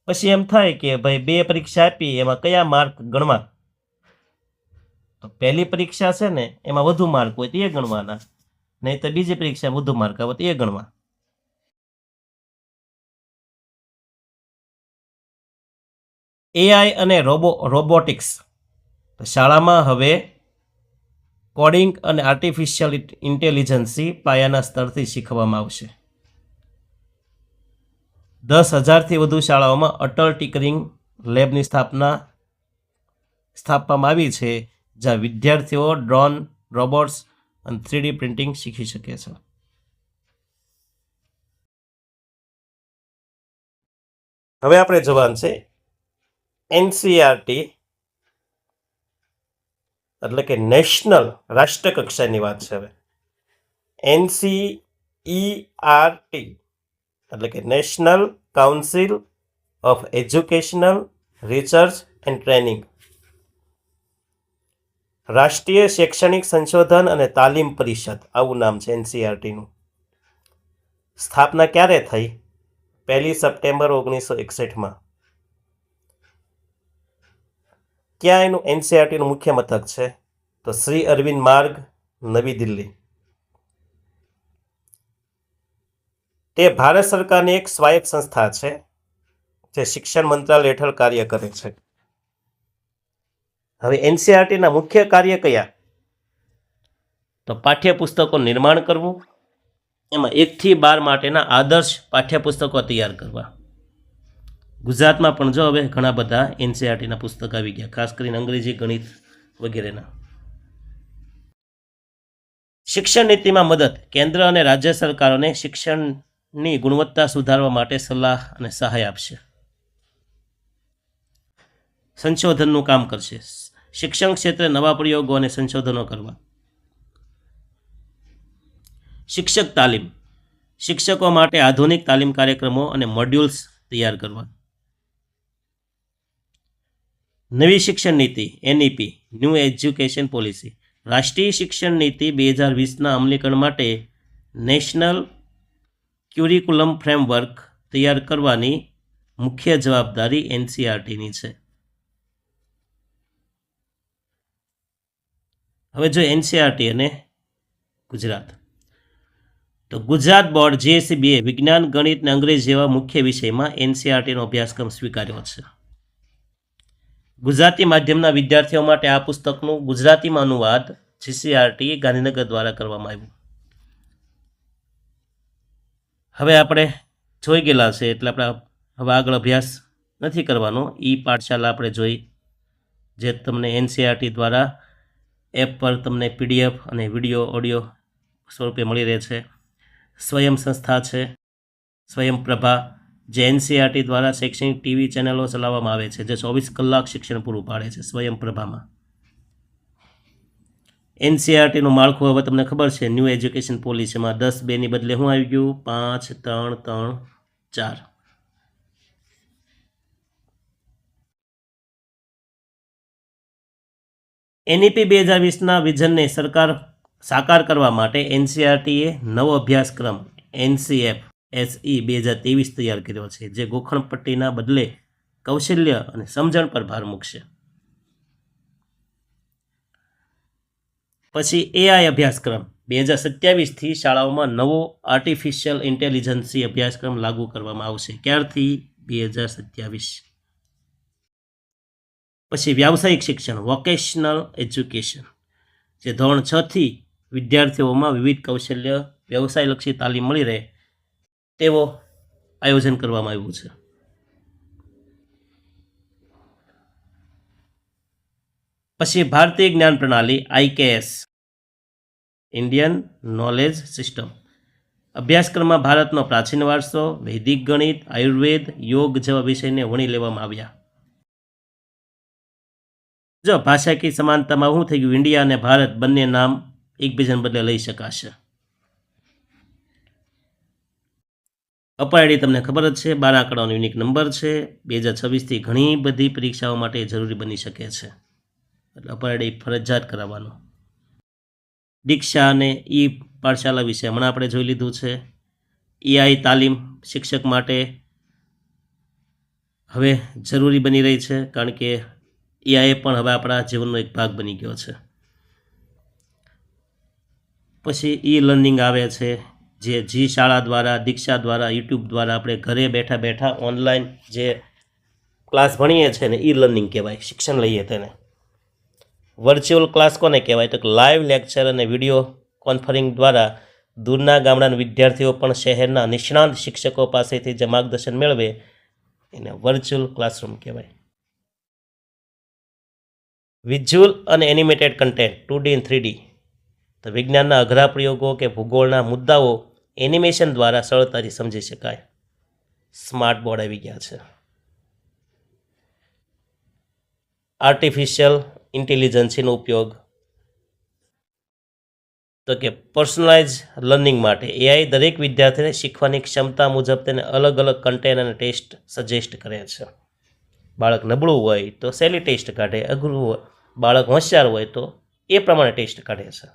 પછી એમ થાય કે ભાઈ 2 પરીક્ષા આપી એમાં કયા માર્ક ગણવા? તો પહેલી પરીક્ષા છે ને એમાં વધુ માર્ક હોય તો એ ગણવાના, નહીં તો બીજી પરીક્ષા વધુ માર્ક આવે તો એ ગણવા. AI અને રોબોટિક્સ. શાળામાં હવે કોડિંગ અને આર્ટિફિશિયલ ઇન્ટેલિજન્સી પાયાના સ્તરથી શીખવામાં આવશે. 10,000થી વધુ શાળાઓમાં અટલ ટિકરિંગ લેબની સ્થાપવામાં આવી છે, જ્યાં વિદ્યાર્થીઓ ડ્રોન, રોબોટ્સ અને 3D પ્રિન્ટિંગ શીખી શકે છે. હવે આપણે જોવાનું છે NCERT એટલે કે નેશનલ, રાષ્ટ્ર કક્ષાની વાત છે. હવે NCERT એટલે કે national council of educational research and training, રાષ્ટ્રીય શૈક્ષણિક સંશોધન અને તાલીમ પરિષદ, આવું નામ છે NCERTનું. સ્થાપના ક્યારે થઈ? 1 સપ્ટેમ્બર 1961માં. ક્યાં એનું NCERTનું મુખ્ય મથક છે? તો શ્રી અરવિંદ માર્ગ, નવી દિલ્હી. તે ભારત સરકારની એક સ્વાયત્ત સંસ્થા છે જે શિક્ષણ મંત્રાલય હેઠળ કાર્ય કરે છે. હવે NCERTના મુખ્ય કાર્ય કયા? તો પાઠ્યપુસ્તકો નિર્માણ કરવું, એમાં 1 થી 12 માટેના આદર્શ પાઠ્યપુસ્તકો તૈયાર કરવા. ગુજરાતમાં પણ જો હવે ઘણા બધા NCERTના પુસ્તક આવી ગયા, ખાસ કરીને અંગ્રેજી, ગણિત વગેરેના. શિક્ષણ નીતિમાં મદદ. કેન્દ્ર અને રાજ્ય સરકારોને શિક્ષણની ગુણવત્તા સુધારવા માટે સલાહ અને સહાય આપશે. સંશોધનનું કામ કરશે. શિક્ષણ ક્ષેત્રે નવા પ્રયોગો અને સંશોધનો કરવા. શિક્ષક તાલીમ. શિક્ષકો માટે આધુનિક તાલીમ કાર્યક્રમો અને મોડ્યુલ્સ તૈયાર કરવા. નવી શિક્ષણ નીતિ NEP ન્યૂ એજ્યુકેશન પોલિસી, રાષ્ટ્રીય શિક્ષણ નીતિ 2020ના અમલીકરણ માટે નેશનલ ક્યુરિકુલમ ફ્રેમવર્ક તૈયાર કરવાની મુખ્ય જવાબદારી NCERTની છે. હવે જો NCERT અને ગુજરાત, તો ગુજરાત બોર્ડ JCBએ વિજ્ઞાન, ગણિત અને અંગ્રેજી જેવા મુખ્ય વિષયમાં NCERTનો અભ્યાસક્રમ સ્વીકાર્યો છે. ગુજરાતી માધ્યમના વિદ્યાર્થીઓ માટે આ પુસ્તકનું ગુજરાતીમાં અનુવાદ GCERT ગાંધીનગર દ્વારા કરવામાં આવ્યું. હવે આપણે જોઈ ગયેલા છે એટલે આપણે હવે આગળ અભ્યાસ નથી કરવાનો. પાઠશાલા આપણે જોઈ, જે તમને NCERT દ્વારા એપ પર તમને PDF અને વિડીયો, ઓડિયો સ્વરૂપે મળી રહે છે. સ્વયં સંસ્થા છે સ્વયં પ્રભા, જે NCERT દ્વારા શૈક્ષણિક TV ચેનલો ચલાવવામાં આવે છે, જે 24 કલાક શિક્ષણ પૂરું પાડે છે સ્વયં પ્રભામાં. એનસીઆરટીનું માળખું હવે તમને ખબર છે, ન્યૂ એજ્યુકેશન પોલિસીમાં 10-2 બદલે શું આવી ગયું? 5-3-3-4. NEP 2020ના વિઝનને સાકાર કરવા માટે એનસીઆરટીએ નવો અભ્યાસક્રમ NCF SE 2023 તૈયાર કર્યો છે, જે ગોખણપટ્ટીના બદલે કૌશલ્ય અને સમજણ પર ભાર મૂકશે. પછી AI અભ્યાસક્રમ 2027થી શાળાઓમાં નવો આર્ટિફિશિયલ ઇન્ટેલિજન્સી અભ્યાસક્રમ લાગુ કરવામાં આવશે. ક્યારથી? 2027. પછી વ્યાવસાયિક શિક્ષણ વોકેશનલ એજ્યુકેશન, જે ધોરણ 6થી વિદ્યાર્થીઓમાં વિવિધ કૌશલ્ય વ્યવસાયલક્ષી તાલીમ મળી રહે તેવો આયોજન કરવામાં આવ્યું છે. પછી ભારતીય જ્ઞાન પ્રણાલી IKS ઇન્ડિયન નોલેજ સિસ્ટમ અભ્યાસક્રમમાં ભારતનો પ્રાચીન વારસો, વૈદિક ગણિત, આયુર્વેદ, યોગ જેવા વિષયને વણી લેવામાં આવ્યા. જો ભાષાકીય સમાનતામાં શું થઈ ગયું? ઇન્ડિયા અને ભારત બંને નામ એકબીજાને બદલે લઈ શકાશે. અપર આઈડી તમને ખબર જ છે, 12 આંકડાનો યુનિક નંબર છે. 2026થી ઘણી બધી પરીક્ષાઓ માટે જરૂરી બની શકે છે, એટલે અપર આઈડી ફરજિયાત કરાવવાનો. દીક્ષા અને પાઠશાલા વિશે હમણાં આપણે જોઈ લીધું છે. AI તાલીમ શિક્ષક માટે હવે જરૂરી બની રહી છે, કારણ કે AI પણ હવે આપણા જીવનનો એક ભાગ બની ગયો છે. પછી લર્નિંગ આવે છે, જે જી શાળા દ્વારા, દીક્ષા દ્વારા, યુટ્યુબ દ્વારા આપણે ઘરે બેઠા બેઠા ઓનલાઈન જે ક્લાસ ભણીએ છીએ ને લર્નિંગ કહેવાય, શિક્ષણ લઈએ તેને. વર્ચ્યુઅલ ક્લાસ કોને કહેવાય? તો લાઈવ લેક્ચર અને વિડીયો કોન્ફરન્સિંગ દ્વારા દૂરના ગામડાના વિદ્યાર્થીઓ પણ શહેરના નિષ્ણાંત શિક્ષકો પાસેથી જે માર્ગદર્શન મેળવે એને વર્ચ્યુઅલ ક્લાસરૂમ કહેવાય. વિઝ્યુઅલ અને એનિમેટેડ કન્ટેન્ટ 2D અને 3D, તો વિજ્ઞાનના અઘરા પ્રયોગો કે ભૂગોળના મુદ્દાઓ એનિમેશન દ્વારા સરળતાથી સમજી શકાય. સ્માર્ટ બોર્ડ આવી ગયા છે. આર્ટિફિશિયલ ઇન્ટેલિજન્સનો ઉપયોગ, તો કે પર્સનલાઇઝ લર્નિંગ માટે AI દરેક વિદ્યાર્થીને શીખવાની ક્ષમતા મુજબ તેને અલગ અલગ કન્ટેન્ટ અને ટેસ્ટ સજેસ્ટ કરે છે. બાળક નબળું હોય તો સહેલી ટેસ્ટ કાઢે, અઘરું હોય, બાળક હોશિયાર હોય તો એ પ્રમાણે ટેસ્ટ કાઢે છે.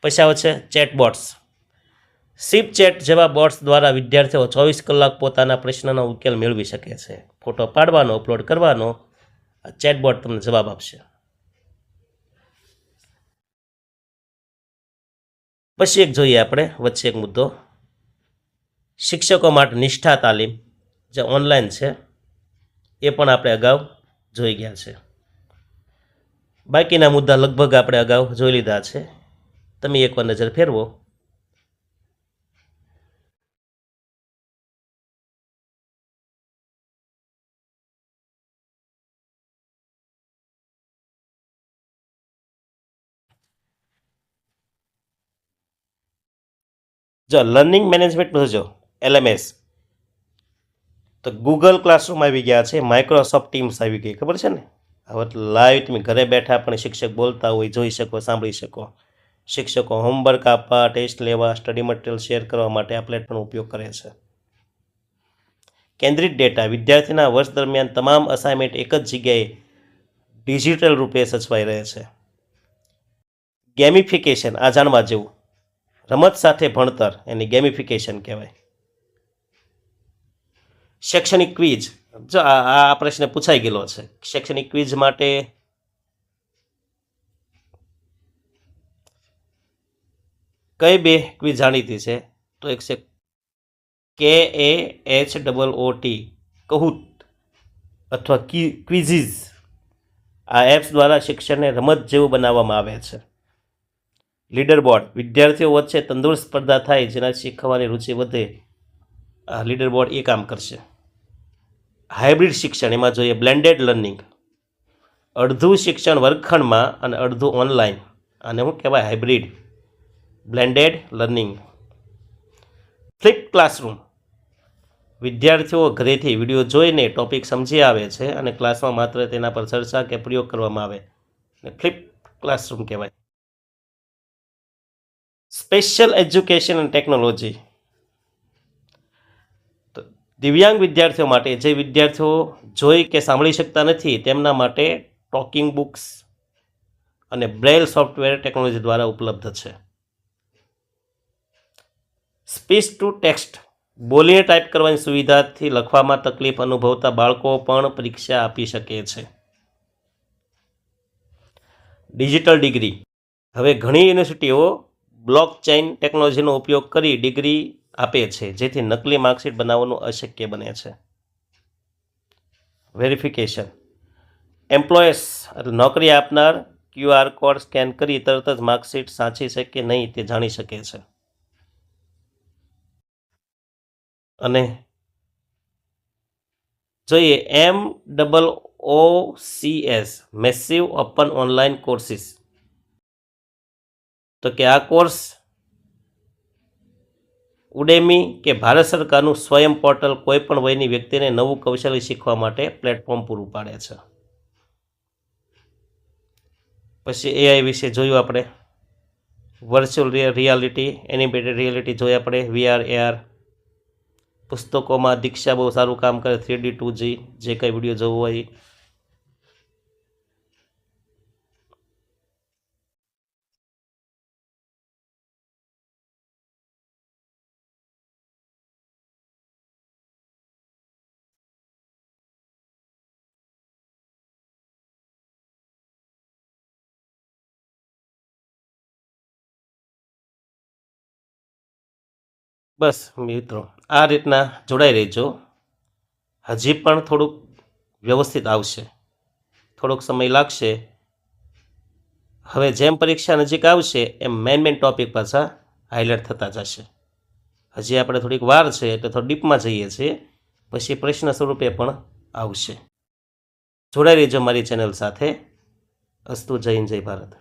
પછી આવે છે ચેટબોટ્સ. શિપ ચેટ જેવા બોટ્સ દ્વારા વિદ્યાર્થીઓ 24 કલાક પોતાના પ્રશ્નનો ઉકેલ મેળવી શકે છે. ફોટો પાડવાનો, અપલોડ કરવાનો, આ ચેટબોટ તમને જવાબ આપશે. પછી એક જોઈએ આપણે વચ્ચે એક મુદ્દો, શિક્ષકો માટે નિષ્ઠા તાલીમ જે ઓનલાઈન છે, એ પણ આપણે અગાઉ જોઈ ગયા છે. બાકીના મુદ્દા લગભગ આપણે અગાઉ જોઈ લીધા છે, તમે એકવાર નજર ફેરવો. જો લર્નિંગ મેનેજમેન્ટ જો LMS, તો ગૂગલ ક્લાસરૂમ આવી ગયા છે, માઇક્રોસોફ્ટ ટીમ્સ આવી ગઈ, ખબર છે ને? હવે લાઈવ તમે ઘરે બેઠા પણ શિક્ષક બોલતા હોય જોઈ શકો, સાંભળી શકો. શિક્ષકો હોમવર્ક આપવા, ટેસ્ટ લેવા, સ્ટડી મટીરિયલ શેર કરવા માટે આ પ્લેટફોર્મનો ઉપયોગ કરે છે. કેન્દ્રિત ડેટા, વિદ્યાર્થીના વર્ષ દરમિયાન તમામ અસાઇનમેન્ટ એક જ જગ્યાએ ડિજિટલ રૂપે સચવાઈ રહે છે. ગેમિફિકેશન, આ જાણવા જેવું, રમત સાથે ભણતર, એની ગેમિફિકેશન કહેવાય. શૈક્ષણિક ક્વિઝ, જો આ પ્રશ્ન પૂછાઈ ગયેલો છે. શૈક્ષણિક ક્વિઝ માટે કઈ 2 ક્વિઝ જાણીતી છે? તો એક છે KAHOOT, કહૂટ અથવા ક્વિઝિઝ. આ એપ્સ દ્વારા શિક્ષણને રમત જેવું બનાવવામાં આવે છે. લીડર બોર્ડ, વિદ્યાર્થીઓ વચ્ચે તંદુરસ્ત સ્પર્ધા થાય જેના શીખવાની રુચિ વધે, આ લીડર બોર્ડ એ કામ કરશે. હાઇબ્રિડ શિક્ષણ, એમાં જોઈએ બ્લેન્ડેડ લર્નિંગ, અડધું શિક્ષણ વર્ગખંડમાં અને અડધું ઓનલાઈન, આને શું કહેવાય? Hybrid blended learning. Flip classroom, વિદ્યાર્થીઓ ઘરેથી વિડીયો જોઈને ટોપિક સમજી આવે છે અને ક્લાસમાં માત્ર તેના પર ચર્ચા કે પ્રયોગ કરવામાં આવે, ફ્લિપ ક્લાસરૂમ કહેવાય. Special education and technology. તો દિવ્યાંગ વિદ્યાર્થીઓ માટે, જે વિદ્યાર્થીઓ જોઈ કે સાંભળી શકતા નથી, તેમના માટે ટોકિંગ બુક્સ અને બ્રેલ સોફ્ટવેર ટેકનોલોજી દ્વારા ઉપલબ્ધ છે. સ્પીચ ટુ ટેક્સ્ટ, બોલીને ટાઈપ કરવાની સુવિધાથી લખવામાં તકલીફ અનુભવતા બાળકો પણ પરીક્ષા આપી શકે છે. ડિજિટલ ડિગ્રી, હવે ઘણી યુનિવર્સિટીઓ બ્લોકચેઇન ટેકનોલોજીનો ઉપયોગ કરી ડિગ્રી આપે છે, જેથી નકલી માર્કશીટ બનાવવાનું અશક્ય બને છે. વેરિફિકેશન, એમ્પ્લોયર્સ એટલે નોકરી આપનાર QR કોડ સ્કેન કરી તરત જ માર્કશીટ સાચી છે કે નહીં તે જાણી શકે છે. અને જોઈએ MOOCs, massive open online courses. તો કે આ કોર્સ ઉડેમી કે ભારત સરકારનું સ્વયં પોર્ટલ કોઈપણ વયની વ્યક્તિને નવું કૌશલ્ય શીખવા માટે પ્લેટફોર્મ પૂરું પાડે છે. પછી AI વિશે જોયું આપણે, વર્ચ્યુઅલ રિયાલિટી, એનિમેટેડ રિયાલિટી જોઈ આપણે, VR AR. પુસ્તકોમાં દીક્ષા બહુ સારું કામ કરે, 3D 2G, જે કંઈ વિડીયો જોવો હોય. બસ મિત્રો, આ રીતના જોડાઈ રહેજો. હજી પણ થોડુંક વ્યવસ્થિત આવશે, થોડોક સમય લાગશે. હવે જેમ પરીક્ષા નજીક આવશે એમ મેન ટોપિક પાછા હાઇલાઇટ થતા જશે. હજી આપણે થોડીક વાર છે એટલે થોડી ડીપમાં જઈએ છીએ, પછી પ્રશ્ન સ્વરૂપે પણ આવશે. જોડાઈ રહેજો મારી ચેનલ સાથે. અસ્તુ. જય હિન્દ, જય ભારત.